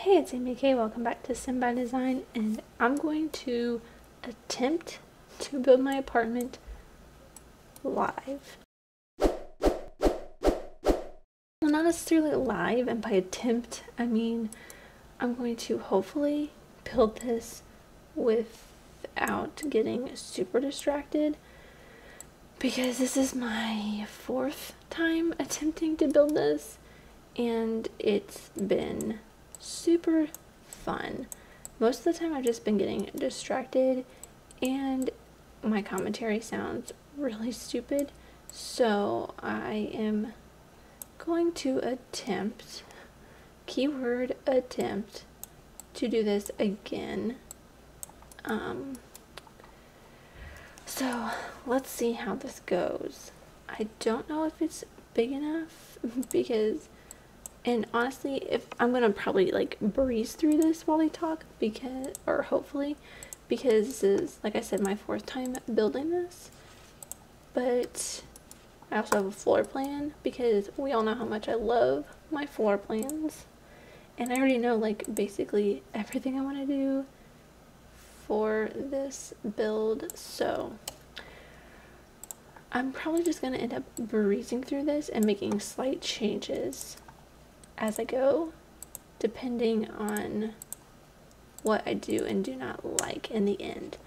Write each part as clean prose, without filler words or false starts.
Hey, it's Amy K. Welcome back to Sim by Design, and I'm going to attempt to build my apartment live. Well, not necessarily live, and by attempt, I mean I'm going to hopefully build this without getting super distracted, because this is my 4th time attempting to build this, and it's been super fun. Most of the time I've just been getting distracted and my commentary sounds really stupid, so I am going to attempt, keyword attempt, to do this again. So let's see how this goes. I don't know if it's big enough because, and honestly, if I'm gonna probably like breeze through this while I talk, because, or hopefully, because this is, like I said, my 4th time building this. But I also have a floor plan, because we all know how much I love my floor plans, and I already know like basically everything I want to do for this build, so I'm probably just gonna end up breezing through this and making slight changes as I go, depending on what I do and do not like in the end.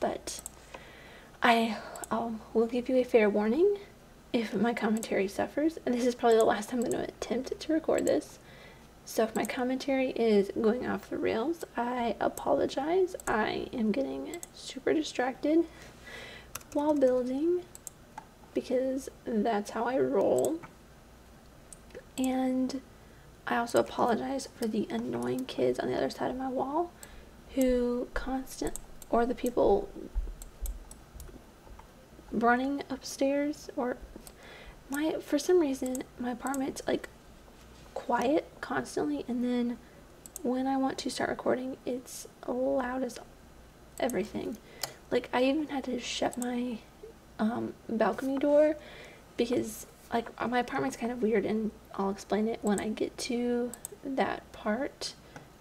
But I will give you a fair warning if my commentary suffers. And this is probably the last time I'm going to attempt to record this. So if my commentary is going off the rails, I apologize. I am getting super distracted while building, because that's how I roll. And I also apologize for the annoying kids on the other side of my wall who or the people running upstairs, or for some reason my apartment's like quiet constantly, and then when I want to start recording it's loud as everything. Like, I even had to shut my balcony door, because like my apartment's kind of weird, and I'll explain it when I get to that part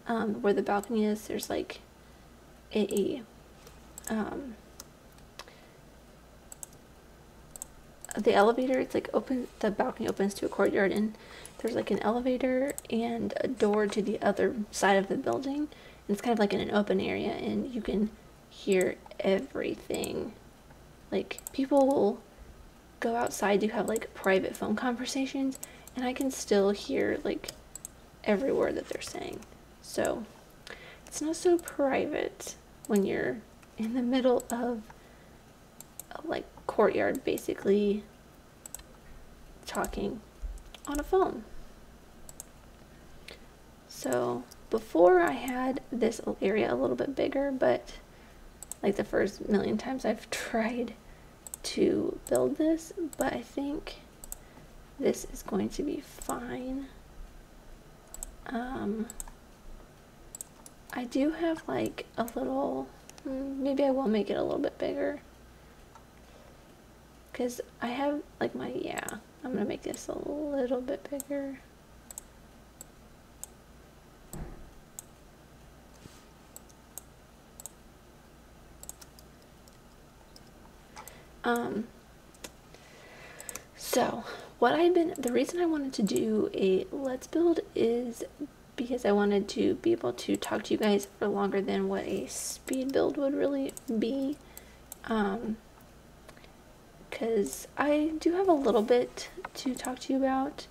where the balcony is. There's like the elevator, it's like open, the balcony opens to a courtyard, and there's like an elevator and a door to the other side of the building, and it's kind of like in an open area, and you can hear everything. Like, people will go outside to have like private phone conversations, and I can still hear like every word that they're saying. So it's not so private when you're in the middle of like courtyard, basically talking on a phone. So before, I had this area a little bit bigger, but like the first million times I've tried to build this, but I think this is going to be fine. I do have like a little, maybe I will make it a little bit bigger, because I have like I'm gonna make this a little bit bigger. So the reason I wanted to do a Let's Build is because I wanted to be able to talk to you guys for longer than what a speed build would really be. Because I do have a little bit to talk to you about,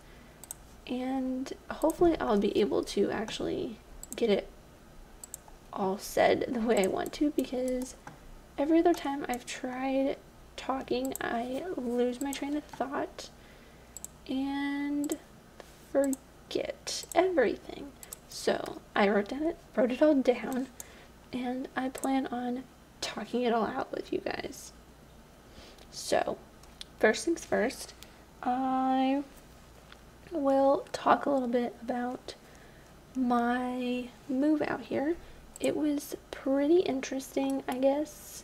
and hopefully I'll be able to actually get it all said the way I want to, because every other time I've tried talking, I lose my train of thought and forget everything. So I wrote it all down, and I plan on talking it all out with you guys. So first things first, I will talk a little bit about my move out here. It was pretty interesting, I guess.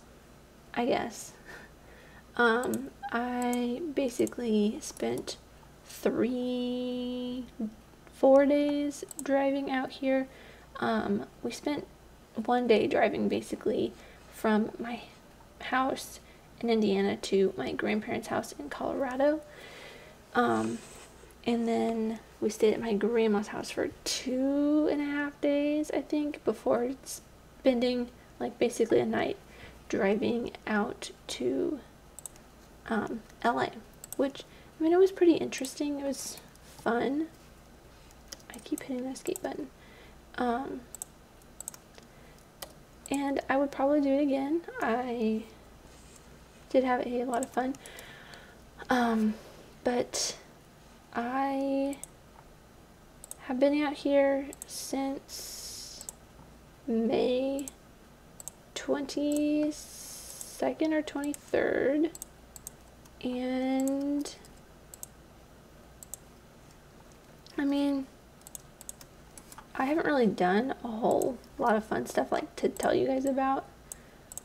I basically spent 4 days driving out here. we spent one day driving basically from my house in Indiana to my grandparents' house in Colorado. And then we stayed at my grandma's house for 2.5 days, I think, before spending like basically a night driving out to LA, which, I mean, it was pretty interesting. It was fun. I keep hitting the escape button. And I would probably do it again. I did have a lot of fun. But I have been out here since May 22nd or 23rd, and I mean, I haven't really done a whole lot of fun stuff like to tell you guys about.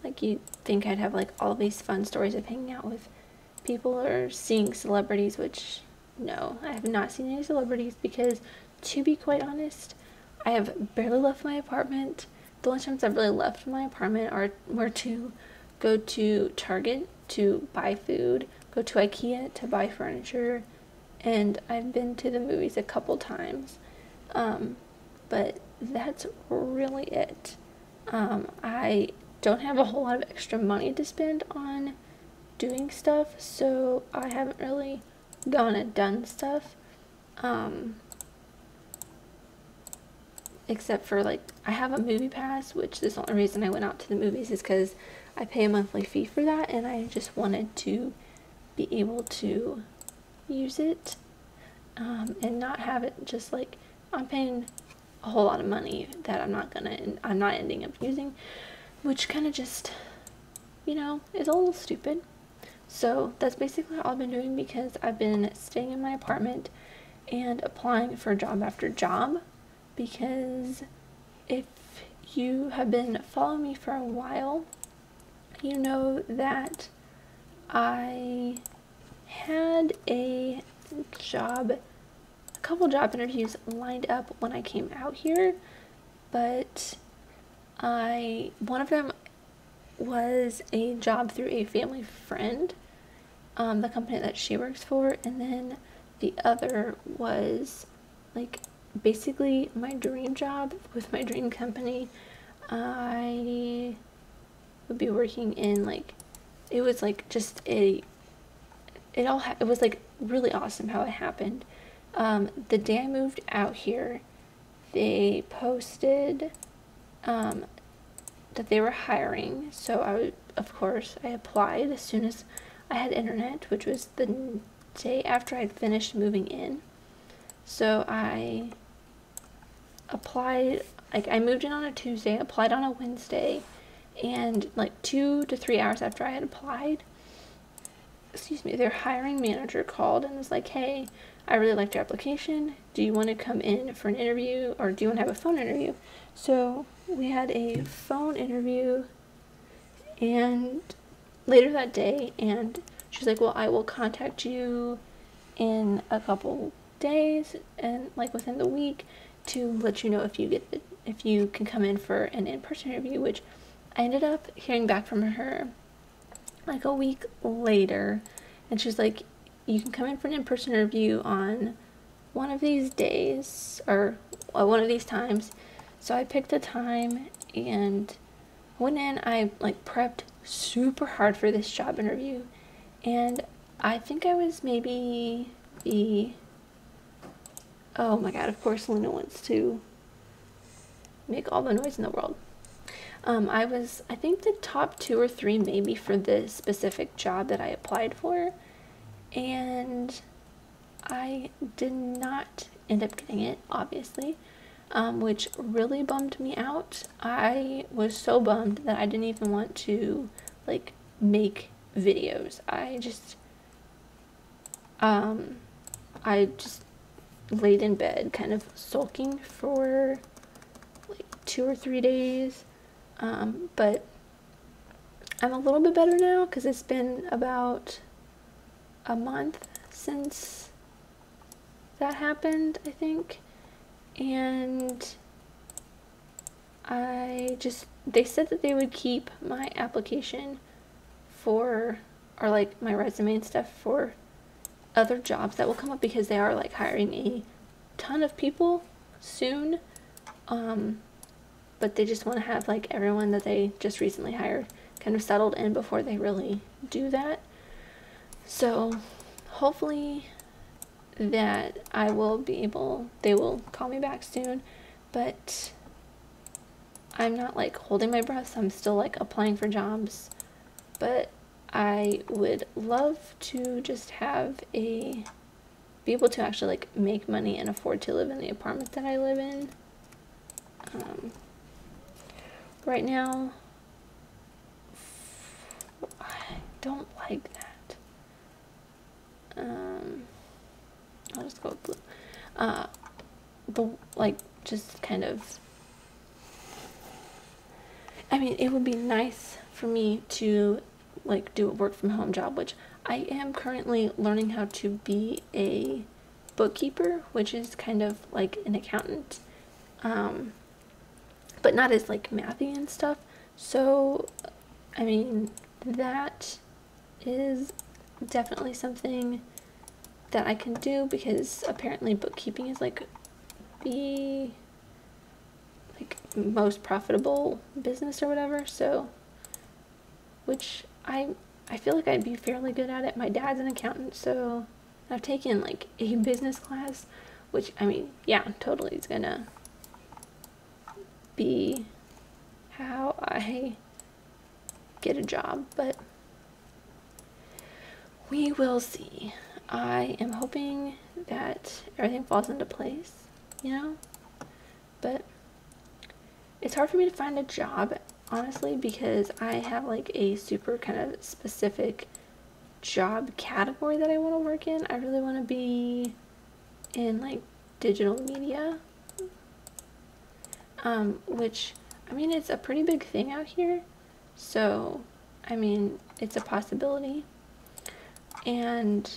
Like, you'd think I'd have like all these fun stories of hanging out with people or seeing celebrities, which no, I have not seen any celebrities because, to be quite honest, I have barely left my apartment. The only times I've really left my apartment were to go to Target to buy food, go to IKEA to buy furniture, and I've been to the movies a couple times. But that's really it. I don't have a whole lot of extra money to spend on doing stuff, so I haven't really gone and done stuff. Except for, like, I have a movie pass, which is the only reason I went out to the movies is because I pay a monthly fee for that, and I just wanted to be able to use it, and not have it just like I'm paying a whole lot of money that I'm not ending up using, which kind of just, you know, is a little stupid. So that's basically all I've been doing because I've been staying in my apartment and applying for job after job, because if you have been following me for a while, you know that I had a couple job interviews lined up when I came out here, but one of them was a job through a family friend, the company that she works for, and then the other was like basically my dream job with my dream company. I would be working in like, it was like just it was like really awesome how it happened. The day I moved out here, they posted that they were hiring, so of course I applied as soon as I had internet, which was the day after I'd finished moving in. So I applied, like, I moved in on a Tuesday, applied on a Wednesday, and like 2 to 3 hours after I had applied, their hiring manager called and was like, hey, I really liked your application. Do you want to come in for an interview, or do you want to have a phone interview? So we had a phone interview and later that day, and she's like, well, I will contact you in a couple days and like within the week to let you know if you can come in for an in-person interview, which I ended up hearing back from her like a week later, and she's like, you can come in for an in-person interview on one of these days or one of these times. So I picked a time and went in. I like prepped super hard for this job interview, and I think I was maybe oh my god, of course Luna wants to make all the noise in the world. I was, I think, the top 2 or 3 maybe for this specific job that I applied for, and I did not end up getting it, obviously, which really bummed me out. I was so bummed that I didn't even want to like make videos. I just laid in bed kind of sulking for like 2 or 3 days. But I'm a little bit better now because it's been about a month since that happened, I think. And they said that they would keep my application for, or like my resume and stuff for other jobs that will come up, because they are like hiring a ton of people soon. But they just want to have like everyone that they just recently hired kind of settled in before they really do that. So hopefully that I will be able, they will call me back soon, but I'm not like holding my breath. I'm still like applying for jobs, but I would love to just be able to actually like make money and afford to live in the apartment that I live in. Right now, I don't like that. I'll just go with blue. Like, just kind of, I mean, it would be nice for me to like do a work from home job, which I am currently learning how to be a bookkeeper, which is kind of like an accountant, but not as like mathy and stuff. So, I mean, that is definitely something that I can do, because apparently bookkeeping is like the most profitable business or whatever. So, which I feel like I'd be fairly good at it. My dad's an accountant, so I've taken like a business class, which, I mean, yeah, totally is gonna be how I get a job, but we will see. I am hoping that everything falls into place, you know? But it's hard for me to find a job, honestly, because I have like a super kind of specific job category that I want to work in. I really want to be in like digital media, which, I mean, it's a pretty big thing out here. So, I mean, it's a possibility. And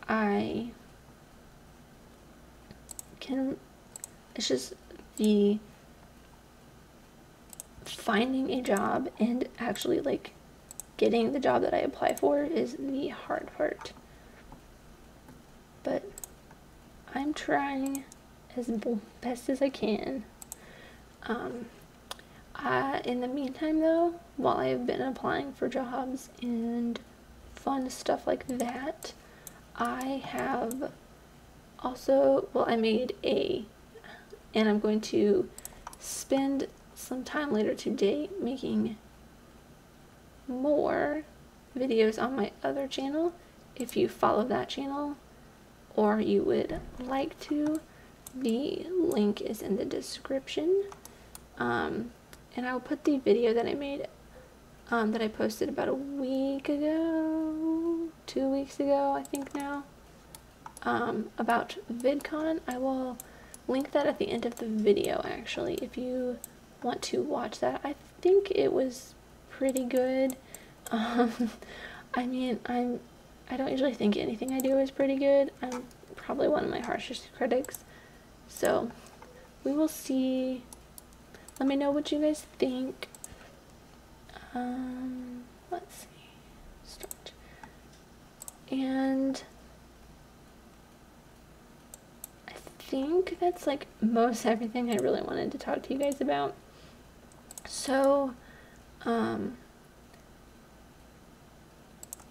I can, it's just the finding a job and actually like getting the job that I apply for is the hard part. But I'm trying as best as I can. In the meantime though, while I've been applying for jobs and fun stuff like that, I have also, well, I made and I'm going to spend some time later today making more videos on my other channel. If you follow that channel or you would like to, the link is in the description. And I'll put the video that I made, that I posted about a week ago, 2 weeks ago, I think now, about VidCon. I will link that at the end of the video, actually, if you want to watch that. I think it was pretty good. I mean, I don't usually think anything I do is pretty good. I'm probably one of my harshest critics. So, we will see. Let me know what you guys think. Let's see. Start. And I think that's like most everything I really wanted to talk to you guys about. So, I'm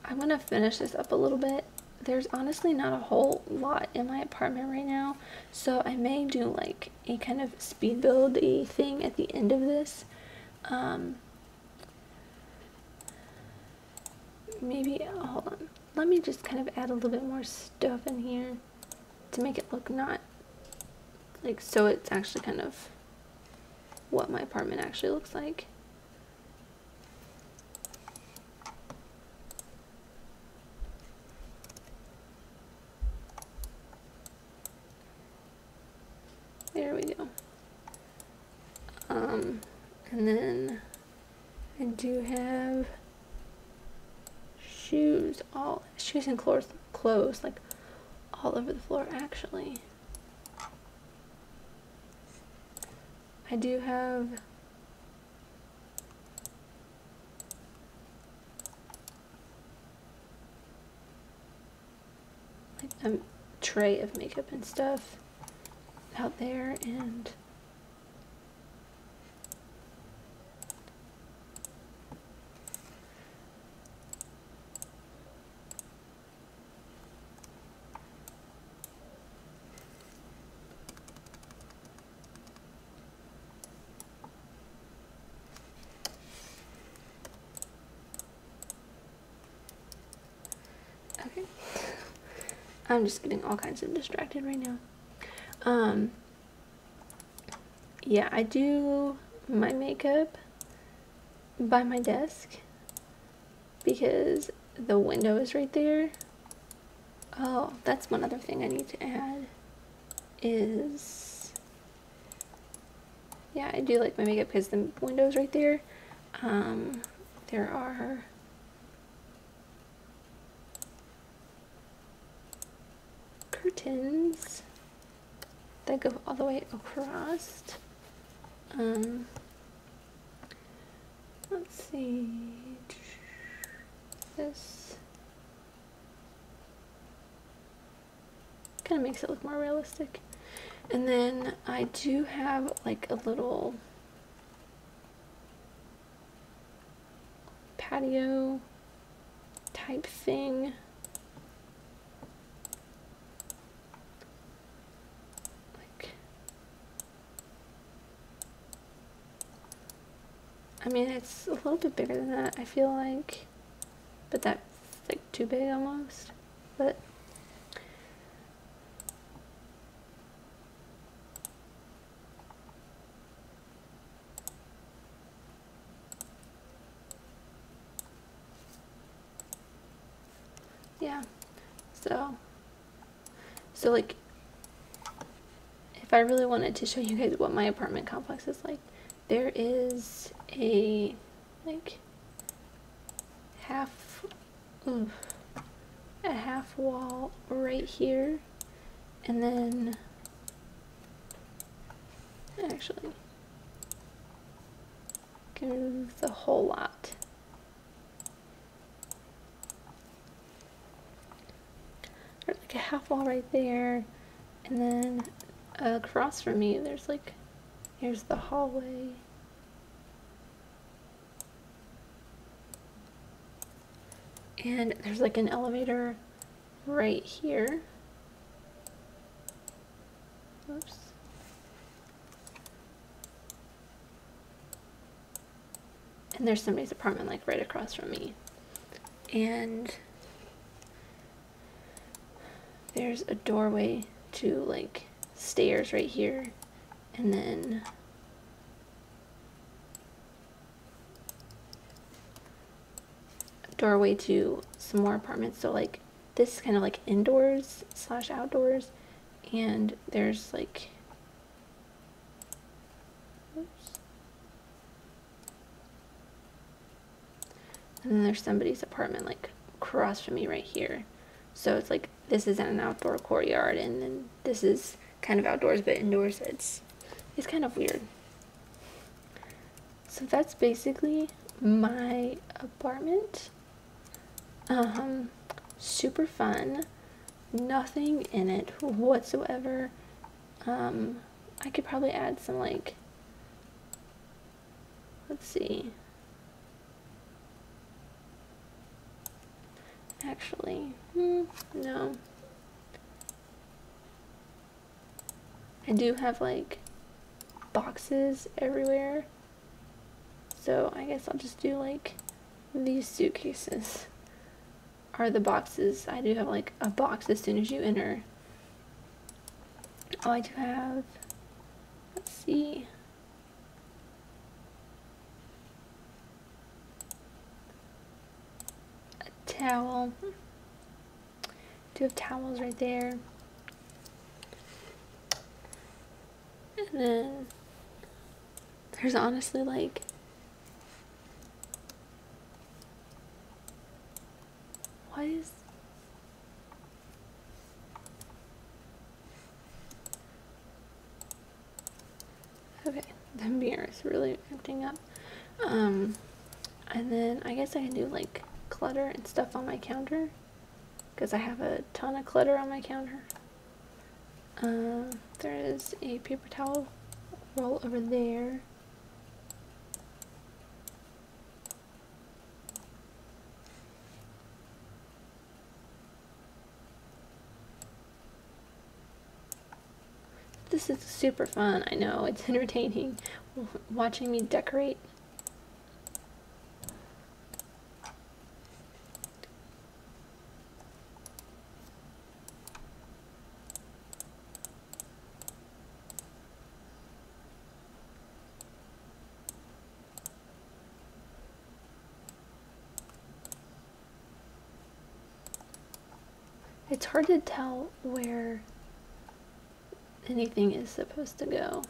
gonna finish this up a little bit. There's honestly not a whole lot in my apartment right now, so I may do like a kind of speed build-y thing at the end of this. Maybe, hold on, let me just kind of add a little bit more stuff in here to make it look not like, so it's actually kind of what my apartment actually looks like. There we go. And then I do have shoes and clothes like all over the floor. Actually, I do have a tray of makeup and stuff out there, and okay. I'm just getting all kinds of distracted right now. Yeah, I do my makeup by my desk because the window is right there. Oh, that's one other thing I need to add is, yeah, I do like my makeup because the window's right there. There are curtains that go all the way across. Let's see, this kind of makes it look more realistic. And then I do have like a little patio type thing. I mean, it's a little bit bigger than that, I feel like, but that's like too big almost, but yeah, so like, if I really wanted to show you guys what my apartment complex is like, there is a like a half wall right here, and then actually can move the whole lot. There's like a half wall right there, and then across from me there's like, here's the hallway. And there's like an elevator right here. Oops. And there's somebody's apartment like right across from me. And there's a doorway to like stairs right here. And then doorway to some more apartments. So like this is kind of like indoors slash outdoors, and there's like, oops, and then there's somebody's apartment like across from me right here. So it's like this is an outdoor courtyard, and then this is kind of outdoors but indoors. It's kind of weird. So that's basically my apartment. Super fun, nothing in it whatsoever. I could probably add some like, let's see, actually, no. I do have like boxes everywhere, so I guess I'll just do like these suitcases are the boxes. I do have like a box as soon as you enter. Oh, I do have, let's see, a towel. I do have towels right there. And then there's honestly like what is, okay, the mirror is really acting up. And then I guess I can do like clutter and stuff on my counter. because I have a ton of clutter on my counter. There is a paper towel roll over there. This is super fun. I know, it's entertaining watching me decorate. It's hard to tell where anything is supposed to go.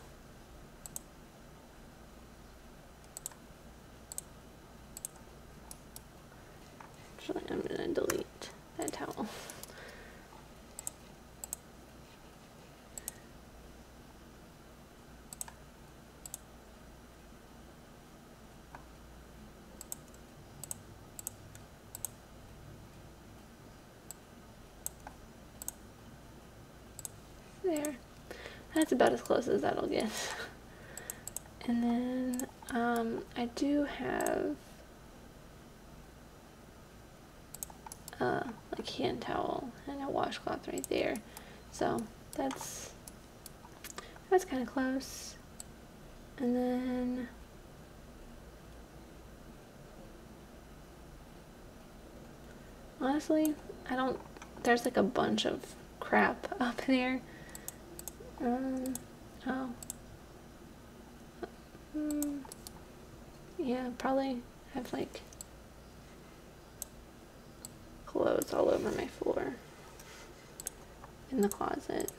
Actually, I'm gonna delete that towel. There. That's about as close as that'll get. And then I do have like hand towel and a washcloth right there. So that's kind of close. And then honestly, there's like a bunch of crap up there. Yeah, probably have like clothes all over my floor in the closet.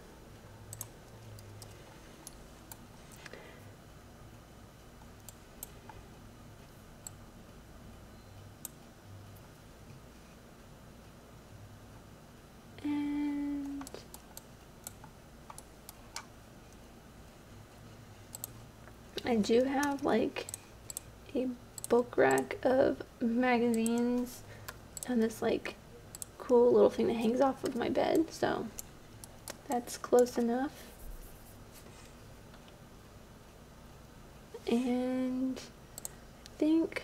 And I do have like a book rack of magazines and this like cool little thing that hangs off of my bed, so that's close enough. And I think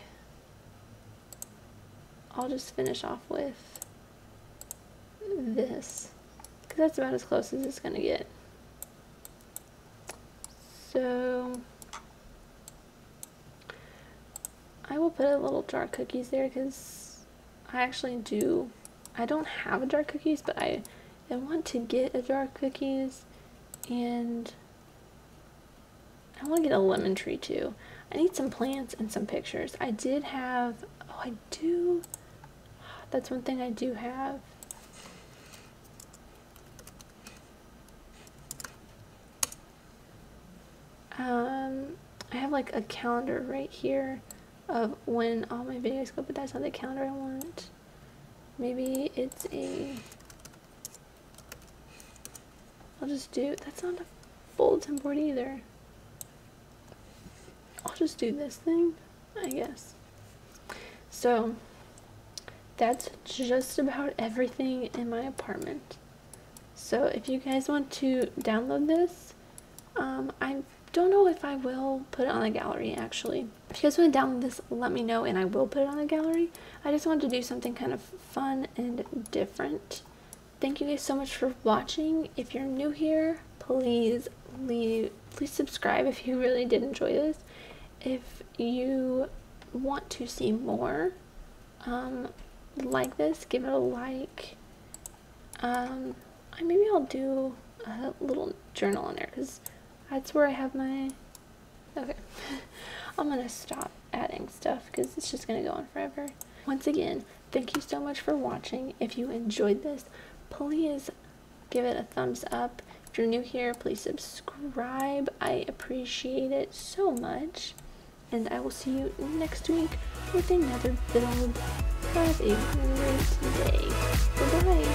I'll just finish off with this because that's about as close as it's gonna get. So I will put a little jar of cookies there because I don't have a jar of cookies, but I want to get a jar of cookies, and I want to get a lemon tree too. I need some plants and some pictures. I did have, oh I do, that's one thing I do have. I have like a calendar right here of when all my videos go, but that's not the calendar I want. Maybe it's I'll just do, that's not a bulletin board either. I'll just do this thing, I guess. So that's just about everything in my apartment. So if you guys want to download this, I don't know if I will put it on the gallery actually. If you guys want to download this, let me know and I will put it on the gallery. I just wanted to do something kind of fun and different. Thank you guys so much for watching. If you're new here, please subscribe if you really did enjoy this. If you want to see more like this, give it a like. Maybe I'll do a little journal in there because that's where I have my, okay. I'm gonna stop adding stuff because it's just gonna go on forever. Once again, thank you so much for watching. If you enjoyed this, please give it a thumbs up. If you're new here, please subscribe. I appreciate it so much. And I will see you next week with another build. Have a great day. Bye-bye.